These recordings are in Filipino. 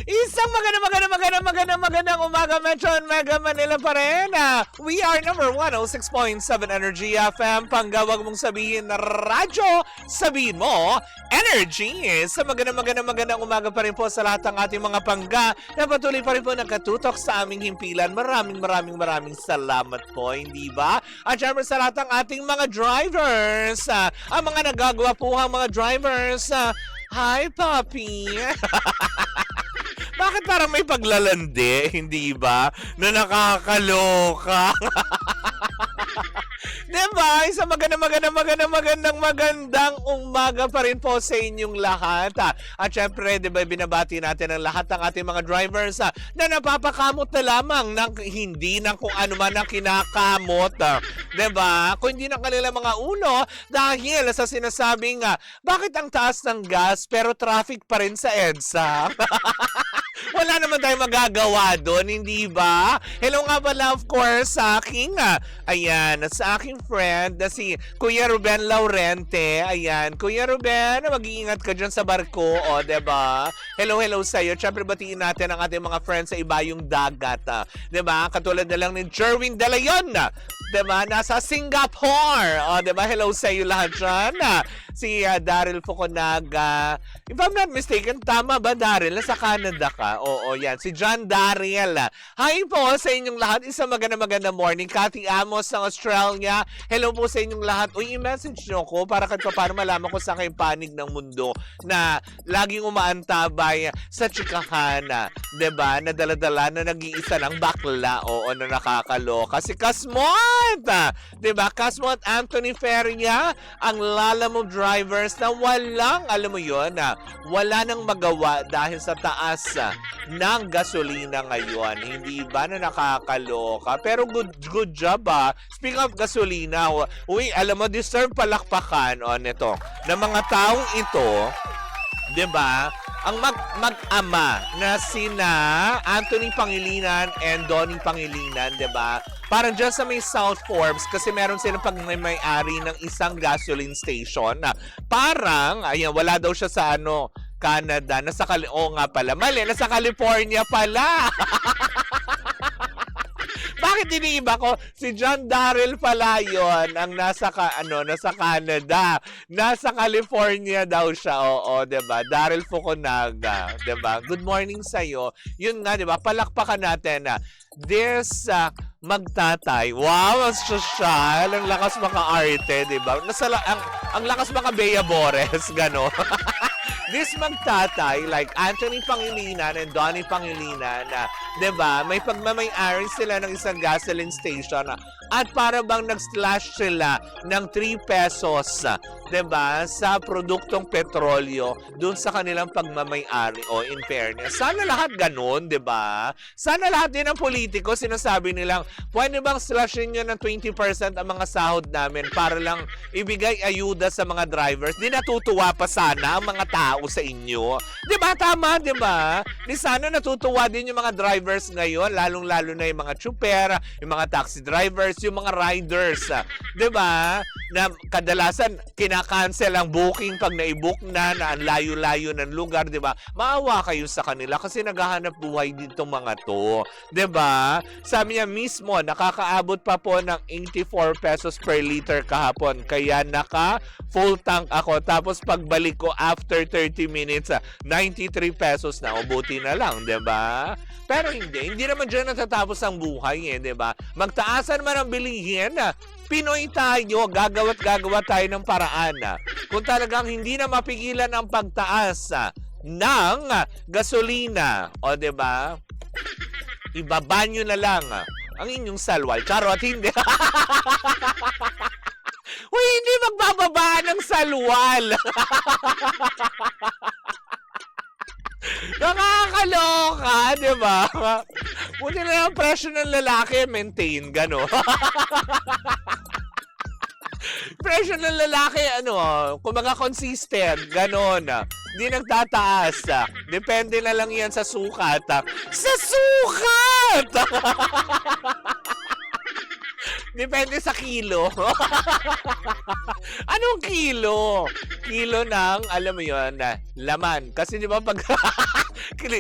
Isang magandang umaga, Metro and Mega Manila pa rin. We are number 106.7 Energy FM. Panggawag mong sabihin na radyo, sabihin mo, energy. Sa magandang umaga pa rin po sa lahat ng ating mga pangga na patuloy pa rin po nakatutok sa aming himpilan. Maraming salamat po, hindi ba? At syempre sa lahat ng ating mga drivers, ang mga nagagawa po ang mga drivers. Hi, Papi! Bakit parang may paglalandi, hindi ba? Na nakakaloka. Diba? Isang magandang umaga pa rin po sa inyong lahat. At syempre, diba, binabati natin ang lahat ng ating mga drivers na napapakamot na lamang ng hindi ng kung ano man ang kinakamot. Diba? Kung hindi ng kanilang mga ulo dahil sa sinasabing bakit ang taas ng gas pero traffic pa rin sa EDSA? Wala naman tayong magagawa doon, hindi ba? Hello nga pala, of course, sa aking, sa aking friend na si Kuya Ruben Laurente. Ayan, Kuya Ruben, mag-iingat ka dyan sa barko, o, diba? Hello sa'yo. Siyempre, batiin natin ang ating mga friends sa ibayong dagat, diba? Katulad na lang ni Jerwin De Leon, diba? Nasa Singapore, o, diba? Hello sa'yo lahat dyan. Si Daryl Fukunaga. If I'm not mistaken, tama ba, Daryl? Nasa Canada ka? Oo, yan. Si John Daryl. Hi po sa inyong lahat. Isang magandang morning. Cathy Amos ng Australia. Hello po sa inyong lahat. Uy, i-message nyo ko para paano malaman ko sa kayong panig ng mundo na laging umaantabay sa chikahan. Diba? Na dala-dala na nag-iisa ng bakla. Oo, na nakakaloka. Si Kasmot! Diba? Kasmot Anthony Feria, ang lalamove drivers na walang, alam mo yun, wala nang magawa dahil sa taas ng gasolina ngayon. Hindi ba na nakakaloka? Pero good job Speaking of gasolina, uy, alam mo, deserve palakpakan nito na mga taong ito, diba? Ang mag-ama na sina Anthony Pangilinan and Donnie Pangilinan, diba? Parang dyan sa may South Forbes kasi meron silang pagmamay-ari ng isang gasoline station na parang, ayan, wala daw siya sa Canada. Nasa California pala. Bakit iniiba ko? Si John Daryl pala yun ang nasa Canada. Nasa California daw siya. Oo, diba? Daryl Fukunaga. Diba? Good morning sa'yo. Yun nga, diba? Palakpakan natin this magtatay. Wow, ang sosyal. Ang lakas maka-arte, diba? Ang lakas maka-Bea Bores. Gano. This magtatay, like Anthony Pangilinan and Donnie Pangilinan, diba? May pagmamay-ari sila ng isang gasoline station at para bang nag-slash sila ng 3 pesos, diba? Sa produktong petrolyo dun sa kanilang pagmamay-ari o in fairness. Sana lahat ganun, diba? Sana lahat din ng politiko sinasabi nilang, pwede bang slashin nyo ng 20% ang mga sahod namin para lang ibigay ayuda sa mga drivers? Di natutuwa pa sana ang mga tao sa inyo. Diba? Tama, diba? Di sana natutuwa din yung mga drivers ngayon, lalong-lalo na yung mga tsuper, yung mga taxi drivers, yung mga riders. Diba? Na kadalasan, kinakancel ang booking pag na-book na ang layo-layo ng lugar, diba? Maawa kayo sa kanila kasi naghahanap buhay dito mga to. Diba? Sabi niya mismo, nakakaabot pa po ng 84 pesos per liter kahapon. Kaya naka full tank ako. Tapos pagbalik ko after 30 minutes, 93 pesos na. O buti na lang, diba? Pero hindi naman dyan natatapos ang buhay, diba? Magtaasan man ang bilihin, Pinoy tayo, gagawa tayo ng paraan. Kung talagang hindi na mapigilan ang pagtaas ng gasolina, o diba? Ibaba nyo na lang ang inyong salwal. Charot, hindi. Uy, hindi magbababa ng salwal. Nakakaloka, di ba? Buti na lang presyo ng lalaki, maintain, gano. Presyo ng lalaki, kumbaga consistent, ganon. Hindi nagtataas. Depende na lang yan sa sukat. Sa sukat! Depende sa kilo. Anong kilo? kilo ng, alam mo yun, laman. Kasi di ba pag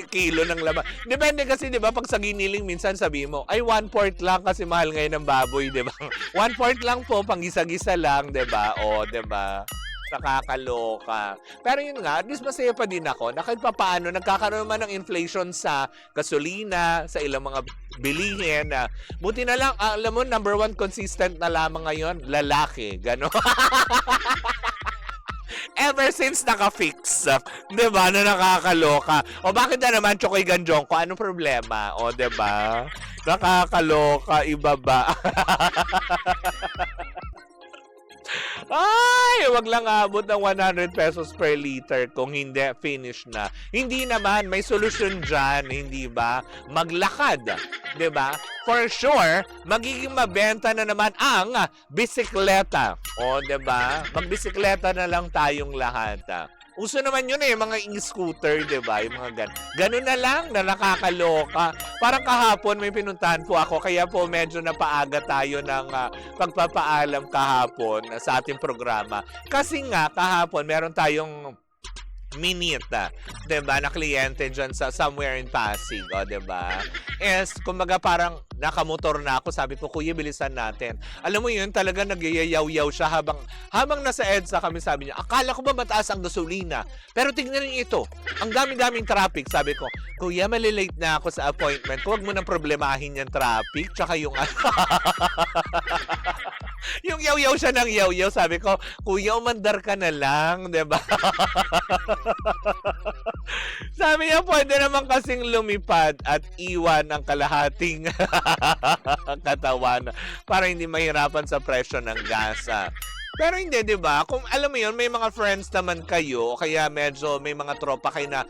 kilo ng laman. Depende kasi di ba pag sa giniling minsan sabi mo, ay 1/4 lang kasi mahal ngayon ng baboy, di ba? 1/4 lang po, pang gisa-gisa lang, di ba? O, di ba? Nakakaloka. Pero yun nga, at least masaya pa din ako na kahit papaano nagkakaroon man ng inflation sa gasolina, sa ilang mga bilihin. Buti na lang, alam mo, number one consistent na lamang ngayon, lalaki. Gano'n. Ever since naka-fix. Diba? Na nakakaloka. O bakit na naman, Chokoy Ganjong ko? Anong problema? O diba? Nakakaloka. Iba ba? Ay, wag lang abot ng 100 pesos per liter kung hindi, finish na. Hindi naman, may solusyon dyan, hindi ba? Maglakad, di ba? For sure, magiging mabenta na naman ang bisikleta. O, di ba? Magbisikleta na lang tayong lahat. Uso naman yun mga e-scooter, di ba? Yung mga ganun na lang na nakakaloka. Parang kahapon may pinuntahan po ako, kaya po medyo napaaga tayo ng pagpapaalam kahapon sa ating programa. Kasi nga, kahapon meron tayong minita, 'di ba, na kliyente diyan sa somewhere in Pasig, o 'di ba? Yes, kumbaga parang nakamotor na ako, sabi ko, kuya, bilisan natin. Alam mo yun, talaga nagyayaw-yaw siya habang nasa EDSA kami, sabi niya, akala ko ba mataas ang gasolina? Pero tingnan niyo ito, ang dami-daming traffic. Sabi ko, kuya, malilate na ako sa appointment. Huwag mo nang problemahin yung traffic, tsaka yung yung yaw-yaw siya ng yaw-yaw. Sabi ko, kuya, umandar ka na lang, 'di ba? Sabi niya, pwede naman kasing lumipad at iwan ang kalahating katawan para hindi mahirapan sa presyo ng gasa. Pero hindi, 'di ba? Kung alam mo 'yon, may mga friends naman kayo, kaya medyo may mga tropa kayo na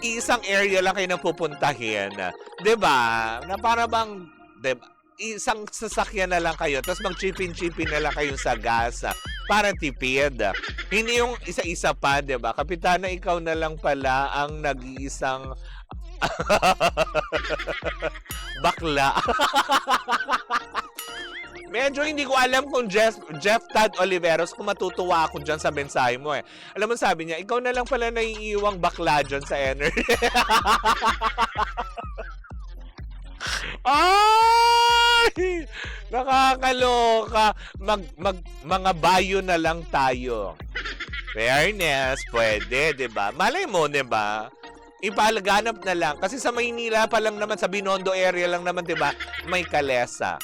isang area lang kayo napupuntahin, 'di ba? Na para bang, 'di ba? Isang sasakyan na lang kayo, tapos mag-chipin-chipin na lang kayo sa gas para tipid. Hindi yung isa-isa pa, di ba? Kapitana, ikaw na lang pala ang nag-iisang bakla. Medyo hindi ko alam kung Jeff Tad Oliveros, kung matutuwa ako dyan sa mensahe mo Alam mo, sabi niya, ikaw na lang pala naiiwang bakla dyan sa energy. Ay! Nakakaloka. Mga bayo na lang tayo. Fairness, pwede, 'di ba? Malay mo, 'di ba? Ipalaganap na lang kasi sa Maynila pa lang naman, sa Binondo area lang naman, 'di ba? May kalesa.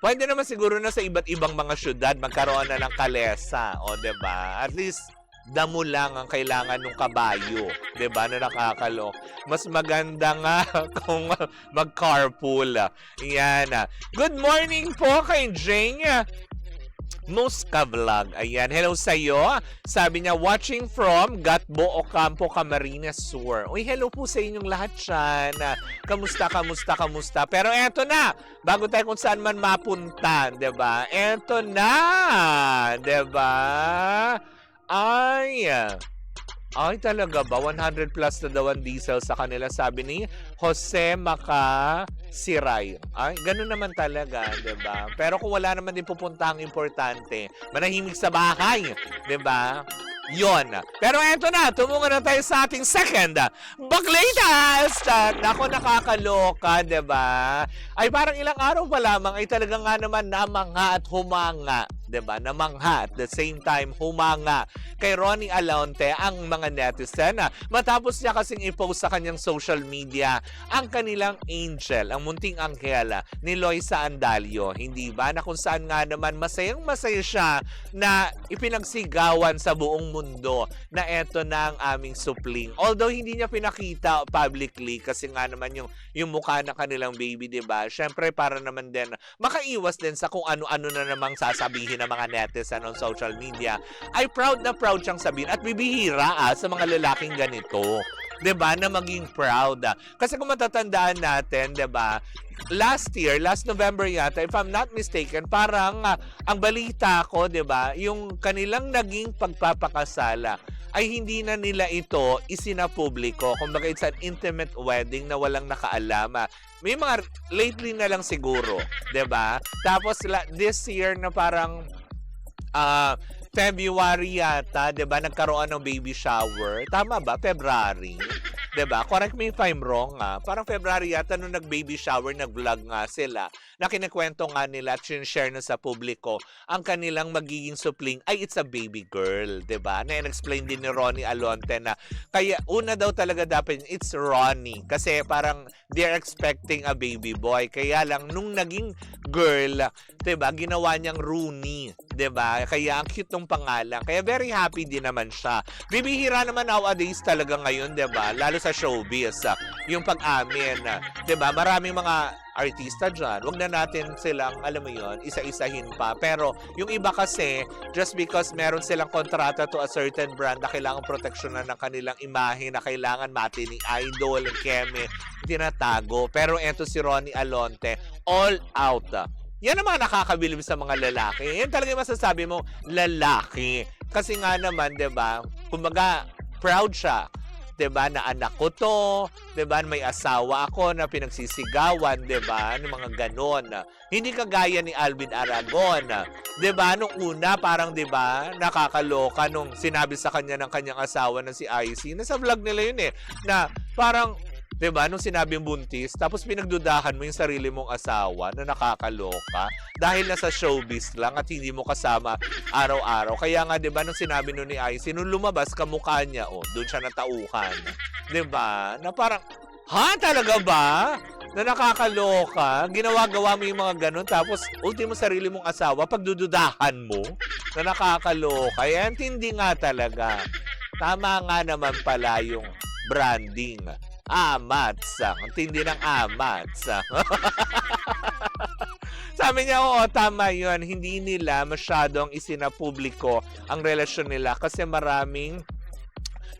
Pwede naman siguro na sa iba't ibang mga syudad magkaroon na ng kalesa, o 'di ba? At least damo lang ang kailangan ng kabayo, 'di ba? Na nakakalok. Mas maganda nga kung mag-carpool. Yan. Good morning po kay Jane Muska Vlog. Ayan, hello sa iyo. Sabi niya, watching from Gatbo, Ocampo, Camarines Sur. Uy, hello po sa inyong lahat dyan. Kamusta? Pero eto na, bago tayo kung saan man mapunta, 'di ba? Eto na, 'di ba? Ay, talaga ba? 100 plus na daw ang diesel sa kanila, sabi ni Jose Macasiray. Ay, ganun naman talaga, 'di ba? Pero kung wala naman din pupuntahang importante, manahimik sa bahay, 'di ba? Yon. Pero eto na, tumungo na tayo sa ating second Baklatast! Ako, nakakaloka, 'di ba? Ay, parang ilang araw pa lamang ay talaga nga naman namangha at humanga, 'di ba? Namangha at the same time humanga kay Ronnie Alonte ang mga netizen matapos niya kasing i-post sa kanyang social media ang kanilang angel, ang munting anghel ni Loisa Andalio, hindi ba? Na kung saan nga naman masayang-masaya siya na ipinagsigawan sa buong mundo na eto na ang aming supling. Although hindi niya pinakita publicly kasi nga naman yung mukha ng kanilang baby, 'di ba? Syempre para naman din makaiwas din sa kung ano-ano na namang sasabihin ng mga netizen on social media. Ay proud siyang sabihin at bibihira sa mga lalaking ganito, 'di ba, na maging proud. Kasi kung matatandaan natin, 'di ba, last November yata, if I'm not mistaken, parang ang balita ko, 'di ba, yung kanilang naging pagpapakasala ay hindi na nila ito isinapubliko. Kumbaga, it's an intimate wedding na walang nakaalam. May mga lately na lang siguro, 'di ba? Tapos this year na parang February yata, 'di ba, nagkaroon ng baby shower. Tama ba? February. 'Di ba? Correct me if I'm wrong, Parang February yata nung nag-baby shower, nag-vlog nga sila. Na kinukwento nga nila at share na sa publiko ang kanilang magiging supling ay it's a baby girl, 'di ba? Na explain din ni Ronnie Alonte na kaya una daw talaga dapat it's Ronnie kasi parang they're expecting a baby boy. Kaya lang nung naging girl, 'di ba, ginawa niyang Rooney, 'di ba? Kaya ang cute ng pangalan. Kaya very happy din naman siya. Bibihira naman nowadays talaga ngayon, 'di ba? Lalo sa showbiz, yung pag-amin, 'di ba? Maraming mga artista dyan, wag na natin silang, alam mo yon, isa-isahin pa. Pero yung iba kasi, just because meron silang kontrata to a certain brand na kailangan proteksyonan ng kanilang imahe, na kailangan matining idol, keme, tinatago. Pero eto si Ronnie Alonte, all out. Yan ang mga nakakabilib sa mga lalaki. Yan talaga yung masasabi mo, lalaki. Kasi nga naman, 'di ba? Kumbaga, proud siya. 'Di ba, na anak ko to, 'di ba, may asawa ako na pinagsisigawan, 'di ba, ng mga ganon. Hindi kagaya ni Alvin Aragon, 'di ba, nung una parang 'di ba, nakakaloka nung sinabi sa kanya ng kanyang asawa na si IC, nasa vlog nila yun na parang 'di ba, nung sinabing buntis, tapos pinagdudahan mo yung sarili mong asawa na nakakaloka dahil nasa showbiz lang at hindi mo kasama araw-araw. Kaya nga 'di ba, nung sinabi nun ni IC, nung lumabas kamukha niya, doon siya natauhan. 'Di ba? Na parang, ha, talaga ba? Na nakakaloka, ginawa-gawa mo yung mga ganun, tapos ultimo sarili mong asawa, pagdududahan mo, na nakakaloka. Yan, hindi nga talaga. Tama nga naman pala yung branding. Amats. Ang tindi ng amats. Sabi niya, oo, tama yun. Hindi nila masyadong isinapubliko ang relasyon nila kasi maraming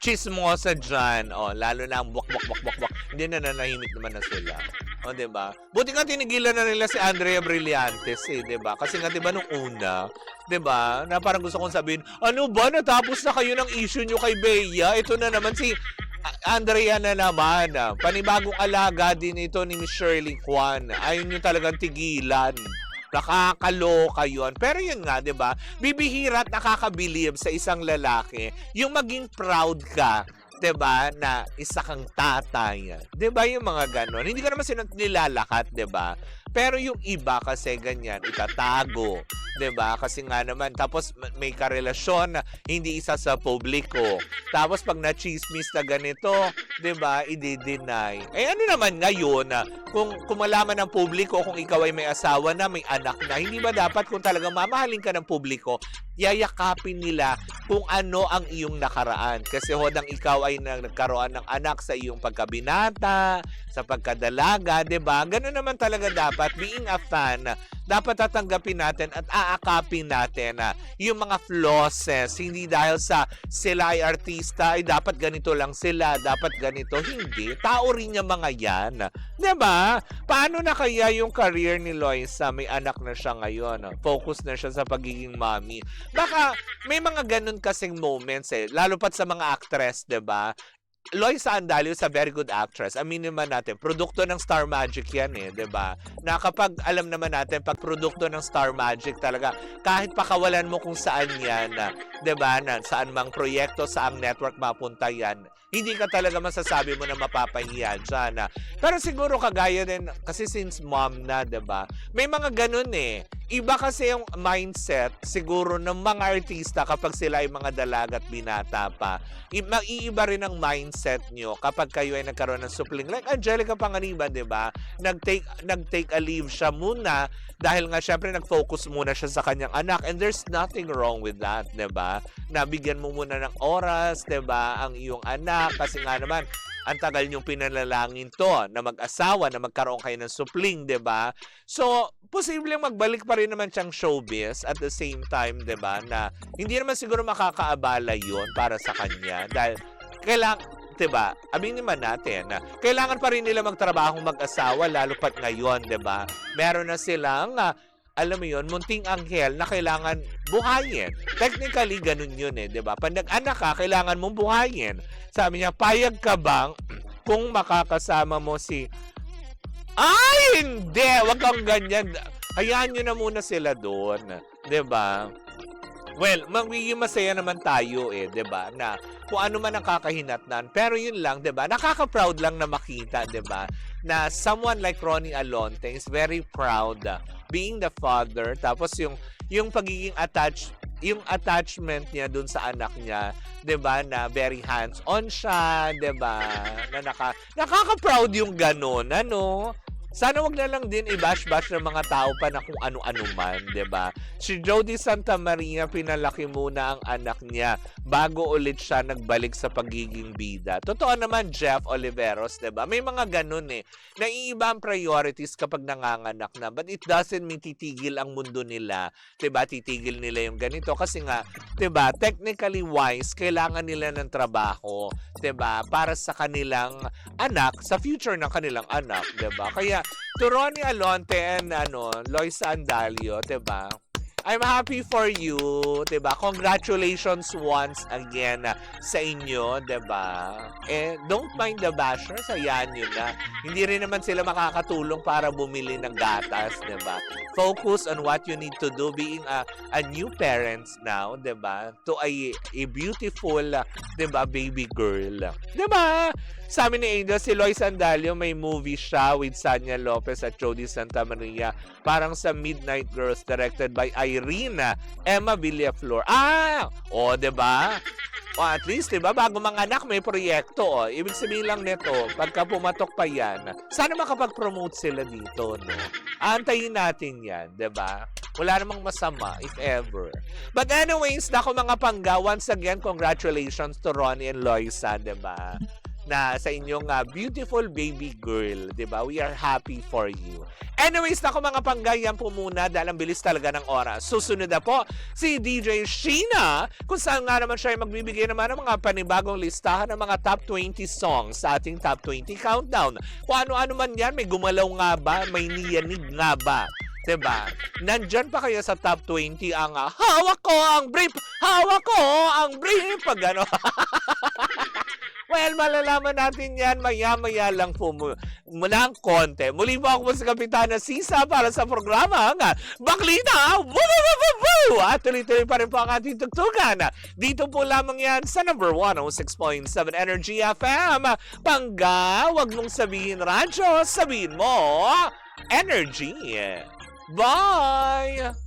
chismosa dyan. Lalo na ang buwak. Hindi na nanahimik naman na sila. Diba? Buti nga tinigilan na nila si Andrea Brillantes, diba? Kasi nga, diba, nung una, diba, na parang gusto kong sabihin, ano ba, natapos na kayo ng issue nyo kay Bea? Ito na naman si Andrea na naman. Panibagong alaga din ito ni Miss Shirley Kwan. Ayun yung talagang tigilan. Nakakaloka yun. Pero yun nga, 'di ba? Bibihira at nakakabilib sa isang lalaki yung maging proud ka, 'di ba, na isa kang tatay. 'Di ba yung mga ganon? Hindi ka naman nilalakat, 'di ba? Pero yung iba kasi ganyan, itatago, 'di ba? Kasi nga naman, tapos may karelasyon na hindi isa sa publiko. Tapos pag na-chismis na ganito, 'di ba, i-deny. Ano naman ngayon, kung malaman ng publiko kung ikaw ay may asawa na, may anak na, hindi ba dapat kung talagang mamahalin ka ng publiko, yayakapin nila kung ano ang iyong nakaraan. Kasi hodang ikaw ay nagkaroon ng anak sa iyong pagkabinata, sa pagkadalaga, 'di ba? Ganun naman talaga dapat. Being a fan, dapat tatanggapin natin at aakapin natin yung mga flosses. Hindi dahil sa sila ay artista, ay dapat ganito lang sila, dapat ganito. Hindi. Tao rin yung mga yan. 'Di ba? Paano na kaya yung career ni Loisa? May anak na siya ngayon. Focus na siya sa pagiging mommy. Baka may mga ganun kasing moments lalo pat sa mga actress, 'di ba? Loisa Andalio is a very good actress. Aminin naman natin, produkto ng Star Magic yan 'di ba? Na kapag alam naman natin, pag produkto ng Star Magic talaga, kahit pakawalan mo kung saan yan, 'di ba? Na saan mang proyekto, saang network mapunta yan, hindi ka talaga masasabi mo na mapapahiya dyan. Pero siguro kagaya din, kasi since mom na, 'di ba? May mga ganun Iba kasi yung mindset siguro ng mga artista kapag sila ay mga dalaga at binata pa. Maiiba rin ang mindset nyo kapag kayo ay nagkaroon ng supling. Like Angelica Panganiban, 'di ba? Nag-take a leave siya muna dahil nga syempre nag-focus muna siya sa kanyang anak, and there's nothing wrong with that, 'di ba? Nabigyan mo muna ng oras, 'di ba, ang iyong anak kasi nga naman ang tagal niyong pinalalangin to na mag-asawa, na magkaroon kayo ng supling, 'di ba? So, posibleng magbalik pa rin naman siyang showbiz at the same time, 'di ba, na hindi naman siguro makakaabala 'yon para sa kanya dahil kailangan, 'di ba? Aminin naman natin na kailangan pa rin nila magtrabaho mag-asawa lalo pat ngayon, 'di ba? Meron na silang alam mo yun, munting anghel na kailangan buhayin. Technically, ganun yun 'di ba? Pag nag-anak ka, kailangan mong buhayin. Sabi niya, payag ka bang kung makakasama mo si... Ay, hindi! Wag kang ganyan. Hayaan nyo na muna sila doon. 'Di ba? Well, magiging masaya naman tayo 'di ba? Na kung ano man ang kakahinatnan. Pero yun lang, 'di ba? Nakaka-proud lang na makita, 'di ba? Na someone like Ronnie Alonte is very proud being the father. Tapos yung pagiging yung attachment niya dun sa anak niya, 'di ba? Na very hands-on siya, 'di ba? Na nakaka-proud yung ganun, ano? Sana wag na lang din i-bash-bash ng mga tao pa na kung ano-ano man, 'di ba? Si Jody Santa Maria pinalaki muna ang anak niya bago ulit siya nagbalik sa pagiging bida. Totoo naman, Jeff Oliveros, 'di ba? May mga ganun Naiiba ang priorities kapag nanganganak na, but it doesn't mean titigil ang mundo nila, 'di ba? Titigil nila yung ganito kasi nga, 'di ba? Technically wise, kailangan nila ng trabaho, 'di ba? Para sa kanilang anak, sa future ng kanilang anak, 'di ba? Kaya to Ronnie Alonte and Loisa Andalio, 'di ba? I'm happy for you, 'di ba? Congratulations once again sa inyo, 'di ba? Don't mind the bashers, hayaan nyo na. Hindi rin naman sila makakatulong para bumili ng gatas, 'di ba? Focus on what you need to do being a new parents now, 'di ba? To a beautiful, 'di ba, baby girl. 'Di ba? Sabi ni Angel, si Lois Andalio may movie siya with Sanya Lopez at Jody Santa Maria. Parang sa Midnight Girls directed by Irina Emma Villaflor. O, 'di ba? O at least, 'di ba, bago manganak may proyekto. Ibig sabihin lang nito, pagka pumatok pa 'yan, sana makapag-promote sila dito, no? Antayin natin 'yan, 'di ba? Wala namang masama, if ever. But anyways, nako mga pangga, once again, congratulations to Ronnie and Loisa, 'di ba? Na sa inyong beautiful baby girl, 'di ba? We are happy for you. Anyways, nako mga pangga, yan po muna dahil ang bilis talaga ng oras. Susunod na po si DJ Sheena, kung saan nga naman siya ay magbibigay naman ng mga panibagong listahan ng mga top 20 songs sa ating top 20 countdown. Kung ano-ano man yan, may gumalaw nga ba? May niyanig nga ba? 'Di ba? Nandyan pa kaya sa top 20 ang hawak ko ang brief, hawak ko ang brief, pag ano. Well, malalaman natin yan maya-maya lang po muna ang konti. Muli po ako sa Kapitana Sisa para sa programa nga Baklita! Woo! At tuloy-tuloy pa rin po ang ating tugtugan. Dito po lamang yan sa number 106.7 Energy FM. Pangga, wag mong sabihin radyo, sabihin mo Energy. Bye!